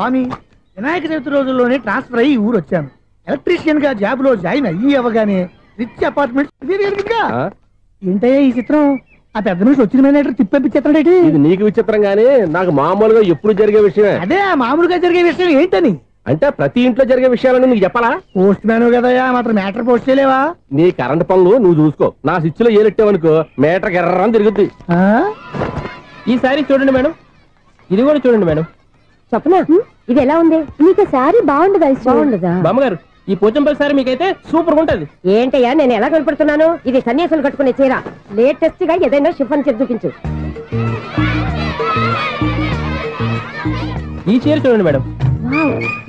స్వామి, వినాయక చవితి రోజుల్లోనే ట్రాన్స్ఫర్ అయ్యి ఊరు వచ్చాను. ఎలక్ట్రీషియన్ గా జాబ్ లో జాయిన్ అయ్యి అవ్వగానే రిచ్ అపార్ట్మెంట్ ఏంటయ్యా ఈ చిత్రం? ఆ పెద్ద మనిషి వచ్చిన మేనేటర్ తిప్పించేస్తాడేటి? ఇది నీకు విచిత్రం గానీ నాకు మామూలుగా ఎప్పుడు జరిగే విషయమే. అదే మామూలుగా జరిగే విషయం ఏంటని? అంటే ప్రతి ఇంట్లో జరిగే విషయాలని నీకు చెప్పాలా? పోస్ట్ మ్యాన్ కదయా, మాత్రం మ్యాటర్ పోస్ట్ చేయలేవా? నీ కరెంట్ పనులు నువ్వు చూసుకో. నా స్విచ్ లో ఏలెట్టావనుకో మీటర్ ఎర్రని తిరుగుద్ది. ఈసారి చూడండి మేడం, ఇది కూడా చూడండి మేడం. చెప్పనా, ఇది ఎలా ఉంది? నీకు సారీ బాగుండదా? బాగుండదా బామ్మగారు? ఈ పోచంపల్లి సారీ మీకైతే సూపర్ గా ఉంటది. ఏంటయ్యా నేను ఎలా కనపడుతున్నాను? ఇది సన్యాసులు కట్టుకునే చీర. లేటెస్ట్ గా ఏదైనా షిఫాన్ చేసి చూపించు. ఈ చీర చూడండి మేడం.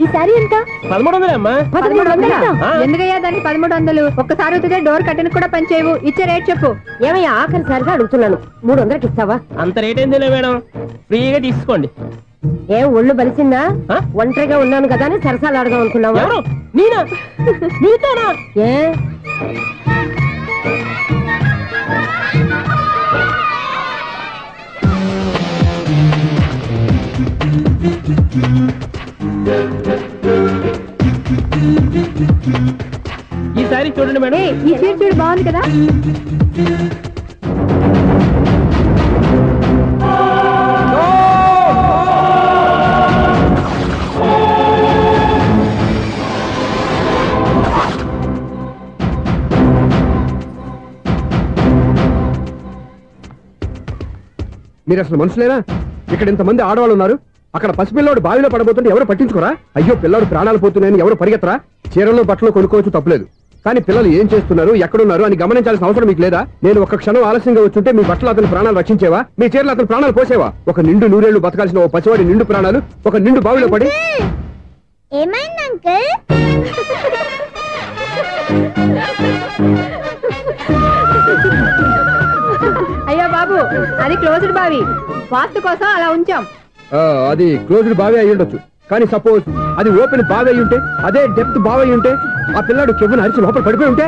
ఈ సారీ ఎంత? 1300 అమ్మా. 1300? ఎందుకయ్యా దానికి 1300? ఒక్కసారి అవుతుందే డోర్ కట్టిన కూడా పనిచేయవు. ఇచ్చే రేట్ చెప్పు. ఏమయ్యా ఆఖరిసారిగా అడుగుతున్నాను, 300కి ఇస్తావా? అంత రేట్ ఏంది మేడం, ఫ్రీగా తీసుకోండి. ఏం ఒళ్ళు బలిసిందా? ఒంటరిగా ఉన్నాను కదా అని సరసాలు అడదాం అనుకున్నావా? నేనా? నీతోనా? ఏ ఈ సారీ చూడండి మేడం. ఈ చీర చూడు, బాగుంది కదా? మీరు అసలు మనుషులేనా? ఇక్కడ ఇంతమంది ఆడవాళ్ళు ఉన్నారు, అక్కడ పసిపిల్లాడు బావిలో పడబోతుంటే ఎవరు పట్టించుకోరా? అయ్యో పిల్లాడు ప్రాణాలు పోతున్నాయని ఎవరు పరిగెత్తరా? చీరలో బట్టలు కొనుక్కోవచ్చు, తప్పులేదు. కానీ పిల్లలు ఏం చేస్తున్నారు, ఎక్కడున్నారు అని గమనించాల్సిన అవసరం మీకు లేదా? నేను ఒక క్షణం ఆలస్యంగా వచ్చుంటే మీ బట్టలు అతని ప్రాణాలు రక్షించేవా? మీ చీరలు అతని ప్రాణాలు పోసేవా? ఒక నిండు నూరేళ్లు బతకాల్సిన ఓ పసివాడి నిండు ప్రాణాలు ఒక నిండు బావిలో పడి. ఏమైంది అంకుల్? అయ్యో బాబు, అది క్లోజ్డ్ బావి, వాస్తు కోసం అలా ఉంచాం. అది క్లోజ్డ్ బావి అయి ఉండొచ్చు, కానీ సపోజ్ అది ఓపెన్ బావి అయి ఉంటే, అదే డెప్త్ బావి అయి ఉంటే, ఆ పిల్లాడు కెవ్వును అరిచి లోపల పడిపోయి ఉంటే?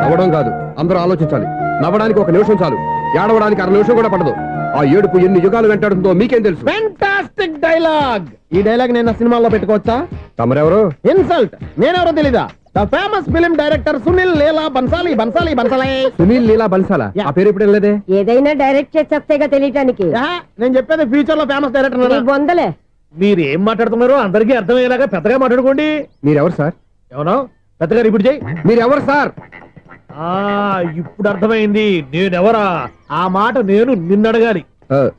నవ్వడం కాదు, అందరూ ఆలోచించాలి. నవ్వడానికి 1 నిమిషం చాలు, ఏడవడానికి 1/2 నిమిషం కూడా పడదు. ఆ ఏడుపు ఎన్ని యుగాలు వెంటాడుతుందో మీకేం తెలుసు? Fantastic dialogue. ఈ డైలాగ్ నేను సినిమాలో పెట్టుకోవచ్చా? తమరెవరు? ఇన్సల్ట్. నేనెవరో తెలీదా? The famous film director Sunil Leela Bansali. Sunil Leela బన్సాలా? ఆ పేరు ఇప్పుడు వెళ్ళలేదే. ఏదైనా డైరెక్ట్ చేసేస్తేగా తెలియటానికి. నేను చెప్పేది ఫ్యూచర్ లో ఫేమస్ డైరెక్టర్. బొందలే. మీరు ఏం మాట్లాడుతున్నారో అందరికీ అర్థమయ్యేలాగా పెద్దగా మాట్లాడుకోండి. మీరెవరు సార్? ఎవరో పెద్దగా రిపీట్ చేయి. మీరెవరు సార్? ఇప్పుడు అర్థమైంది నేనెవరా. ఆ మాట నేను నిన్నడగాలి.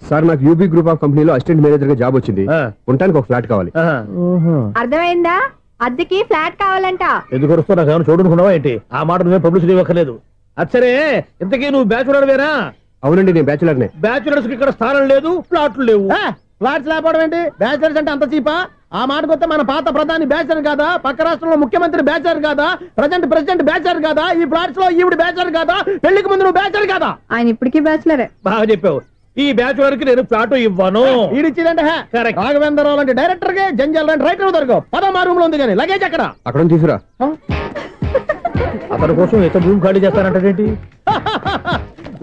సార్, నాకు యూబీ గ్రూప్ ఆఫ్ కంపెనీలో అసిస్టెంట్ మేనేజర్ గా జాబ్ వచ్చింది. ఉండటానికి ఒక ఫ్లాట్ కావాలి. అర్థమైందా? అద్దెకి ఫ్లాట్ కావాలంట. ఎందుకు వస్తున్నా కానీ చూడనుకున్నావా ఏంటి? ఆ మాట నువ్వే పబ్లిసిటీ ఇవ్వక్కర్లేదు. అచ్చరే, ఇంతకీ నువ్వు బ్యాచులర్ వేరా? అవునండి, నేను బ్యాచులర్నే. బ్యాచులర్స్ కి ఇక్కడ స్థానం లేదు, ఫ్లాట్లు లేవు. ఫ్లాట్స్ లేకపోవడం ఏంటి? బ్యాచులర్స్ అంటే అంత చీపా? ఆ మాటకొస్తే మన పాత ప్రధాని బ్యాచర్ కాదా? పక్క రాష్ట్రంలో ముఖ్యమంత్రి బ్యాచర్ కాదా? ప్రెసిడెంట్ బ్యాచర్ కాదా? ఈ ఫ్లాట్స్ లో ఈవిడ బ్యాచర్ కాదా? పెళ్లికి ముందు నువ్వు బ్యాచర్ కాదా? ఆయన ఇప్పటికీ బ్యాచులరే. బాగా చెప్పావు. ఈ బ్యాచులర్ కి నేను ఫ్లాట్ ఇవ్వను. ఇడిచ్చిందంటే రాఘవేంద్రరావు లాంటి డైరెక్టర్ కి జంజల్ లాంటి రైటర్ దొరకవు. 10వ రూమ్ లో ఉంది కానీ లగేజ్ అక్కడ తీసుకురా. అతని కోసం ఎంత రూమ్ ఖాళీ చేస్తానంటే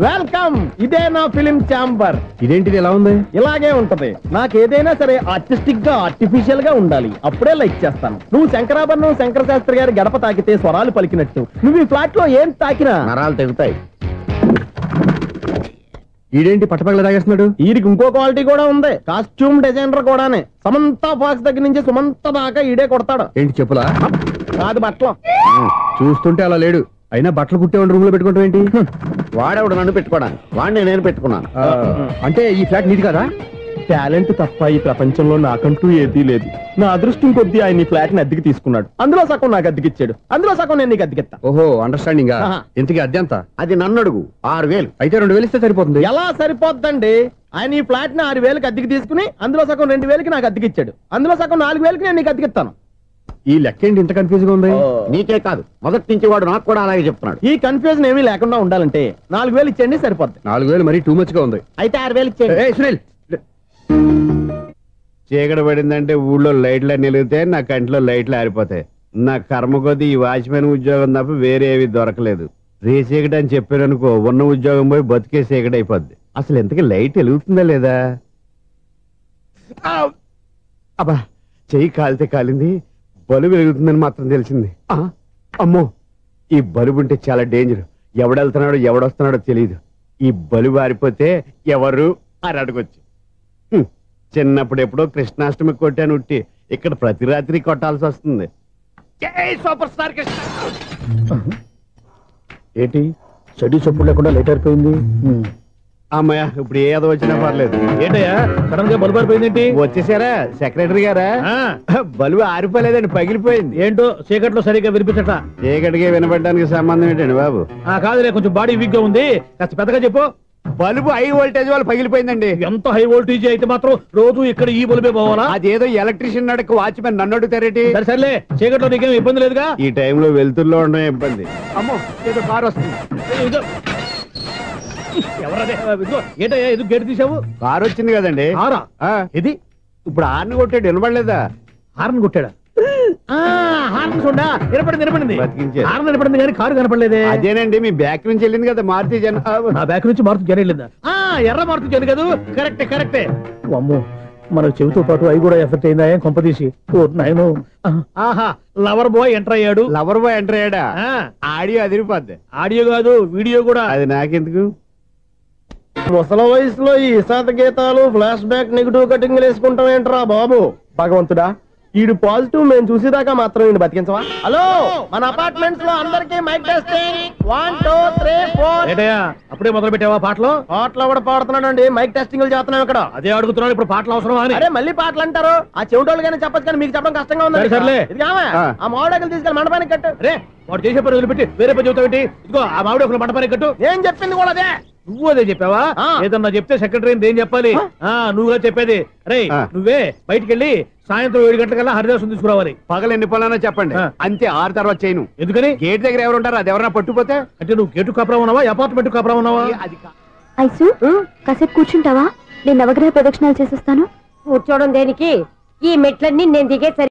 వెల్కమ్. ఇదే నా ఫిలిం ఛాంబర్. ఇదేంటిది ఎలా ఉంది? ఇలాగే ఉంటది. నాకు ఏదైనా సరే ఆర్టిస్టిక్ గా ఆర్టిఫిషియల్ గా ఉండాలి, అప్పుడే లైక్ చేస్తాను. నువ్వు శంకరాభరణం శంకర శాస్త్రి గారి గడప తాకితే స్వరాలు పలికినట్టు నువ్వు ఈ ఫ్లాట్ లో ఏం తాకినా నరాలు తెగుతాయి. ఈడేంటి పట్టపగల తాగేస్తున్నాడు? వీరికి ఇంకో క్వాలిటీ కూడా ఉంది. కాస్ట్యూమ్ డిజైనర్ కూడానే. సమంత ఫాక్స్ దగ్గర నుంచి సుమంత దాకా ఈడే కొడతాడు. ఏంటి చెప్పులా? కాదు, బట్టలు. చూస్తుంటే అలా లేడు. అయినా బట్టలు కుట్టేవాడి రూమ్ లో పెట్టుకుంటాం ఏంటి? వాడేవాడు నన్ను పెట్టుకోవడానికి, వాడిని నేను పెట్టుకున్నాను. అంటే ఈ ఫ్లాట్ నీది కదా? టాలెంట్ తప్ప ఈ ప్రపంచంలో నాకంటూ ఏదీ లేదు. నా అదృష్టం కొద్దీ ఆయన ఈ ఫ్లాట్ ని అద్దెకి తీసుకున్నాడు. అందులో సగం నాకు అద్దెకిచ్చాడు, అందులో సగం నేను నీకు అద్దెకిస్తా. ఓహో, అండర్స్టాండింగ్. ఇంతకీ అద్దె ఎంత? అది నన్ను అడుగు. 6000. అయితే 2000 ఇస్తే సరిపోతుంది. ఎలా సరిపోద్దండి? ఆయన ఈ ఫ్లాట్ ని 6000కి అద్దెకి తీసుకుని అందులో సగం 2000కి నాకు అద్దెకిచ్చాడు, అందులో సగం 4000కి నేను నీకు అద్దెకిస్తాను. ఈ లెక్క ఏంటి ఇంత కన్ఫ్యూజ్ గా ఉంది? నీకే కాదు, మొదటి నుంచి వాడు నాకు కూడా అలాగే చెప్తున్నాడు. ఈ కన్ఫ్యూజన్ ఏమీ లేకుండా ఉండాలంటే 4000 ఇచ్చేయండి, సరిపోద్ది. 4000 మరీ టూ మచ్ గా ఉంది. అయితే 6000 ఇచ్చేయండి. సునీల్, చీకటి పడిందంటే ఊళ్ళో లైట్లు నిలిగితే నా కంట్లో లైట్లు ఆరిపోతాయి. నా కర్మ కొద్దీ ఈ వాచ్మెన్ ఉద్యోగం తప్ప వేరే ఏవి దొరకలేదు. రేసేకట అని చెప్పారనుకో ఉన్న ఉద్యోగం పోయి బతికేసేకట అయిపోద్ది. అసలు ఎంతకీ లైట్ వెలుగుతుందా లేదా? అబ్బా చెయ్యి కాలితే కాలింది, బలుబు వెలుగుతుందని మాత్రం తెలిసింది. అమ్మో ఈ బలుబు ఉంటే చాలా డేంజర్. ఎవడెళ్తున్నాడో ఎవడొస్తున్నాడో తెలియదు. ఈ బలుబు ఆరిపోతే ఎవరు అని అడగొచ్చు. చిన్నప్పుడు ఎప్పుడో కృష్ణాష్టమి కొట్టాను ఉట్టి, ఇక్కడ ప్రతి రాత్రి కొట్టాల్సి వస్తుంది. జై సూపర్ స్టార్ కృష్ణ. ఏంటి చెడు చెప్పుడు లేకుండా లేట్ అయిపోయింది. అమ్మయ్య ఇప్పుడు ఏదో వచ్చినా పర్లేదు. ఏంటయ్యా సడన్ గా బల్బు అయిపోయింది? వచ్చేసారా సెక్రటరీ గారా? బలుబు ఆరిపోలేదండి, పగిలిపోయింది. ఏంటో చీకట్లో సరిగ్గా వినిపించట. చీకటికి వినపడడానికి సంబంధం ఏంటండి బాబు? కాదులే, కొంచెం బాడీ వీక్ గా ఉంది, కాస్త పెద్దగా చెప్పు. బల్బు హై వోల్టేజ్ వాళ్ళు పగిలిపోయిందండి. ఎంత హై వోల్టేజ్ అయితే మాత్రం రోజు ఇక్కడ ఈ బల్బే పోవాలా? అదేదో ఎలక్ట్రీషియన్ నడక వాచ్మెన్ నన్ను అడుగుతారేటి? సరే సర్లే, చీకట్లో నీకేం ఇబ్బంది లేదుగా? ఈ టైంలో వెళ్తుల్లో ఉండడం ఇబ్బంది. అమ్మో ఏదో కారు వస్తుంది. ఎవరదే? ఏంటయ్యా ఎందుకు గేట్ తీసావు? కారు వచ్చింది కదండి. ఆరా ఇది ఇప్పుడు హార్న్ కొట్టాడు, వినపడలేదా? హార్న్ కొట్టాడా? హార్న్ చూడా వినపడింది. బతికించాడు. హార్న్ వినపడింది కానీ కారు కనపడలేదే. అదేనండి మీ బ్యాక్ నుంచి వెళ్ళింది కదా మారుతి జన. ఆ బ్యాక్ నుంచి మారుతి జన వెళ్ళిందా? ఎర్ర మారుతి జన కదా? కరెక్టే. అమ్మో మనకు చెవితో పాటు అవి కూడా ఎఫెక్ట్ అయిందా ఏం కొంపదీసి? నాయను. ఆహా లవర్ బాయ్ ఎంటర్ అయ్యాడు. లవర్ బాయ్ ఎంటర్ అయ్యాడా? ఆడియో అదిరిపోద్ది. ఆడియో కాదు వీడియో కూడా. అది నాకెందుకు? ముసలి వయసులో ఈ ఇసాత గీతాలు, ఫ్లాష్ బ్యాక్, నెగిటివ్ కటింగ్ వేసుకుంటాం ఏంట్రా బాబు? భగవంతుడా, ఈడు పాజిటివ్ మేము చూసేదాకా మాత్రం ఈయన బతికించవా? హలో, మన అపార్ట్మెంట్స్ లో అందరికి మైక్ టెస్టింగ్ 1 2 3 4. ఏంటయ్యా అప్పుడే మొదలు పెట్టావా పాటలు? పాటలు కూడా పాడుతున్నాడు అండి, మైక్ టెస్టింగ్ చేస్తున్నాం ఇక్కడ. అదే అడుగుతున్నాడు, ఇప్పుడు పాటలు అవసరం అని. అరే మళ్ళీ పాటలు అంటారు, ఆ చెవిటోళ్ళు కానీ చెప్పచ్చు కానీ మీకు చెప్పడం కష్టంగా ఉంది. సర్లే ఆ మామిడాకులు తీసుకెళ్ళి మండపానికి కట్టు. రే వాడు చేసే పని వదిలిపెట్టి వేరే పని చెబుతావు. ఇదిగో ఆ మామిడాకులు మండపానికి కట్టు. ఏం చెప్పింది కూడా అదే. నువ్వు అదే చెప్పావా? ఏదన్నా చెప్తే సెక్రటరీ ఏం చెప్పాలి? నువ్వుగా చెప్పేది. రే నువ్వే బయటికి వెళ్ళి సాయంత్రం 7 గంటలకల్లా హరిదాసు తీసుకురావాలి. పగలు ఎన్ని పనులన్నా చెప్పండి, అంతే. 6 తర్వాత చేయను. ఎందుకని? గేట్ దగ్గర ఎవరు ఉంటారు, అది ఎవరన్నా పట్టుపోతే. అంటే నువ్వు గేటు కాపురా ఉన్నావా, అపార్ట్మెంట్ కాపురా ఉన్నావా? ఐసు కాసేపు కూర్చుంటావా? నేను నవగ్రహ ప్రదక్షిణాలు చేసేస్తాను. కూర్చోవడం దేనికి? ఈ మెట్లన్నీ నేను దిగేసరి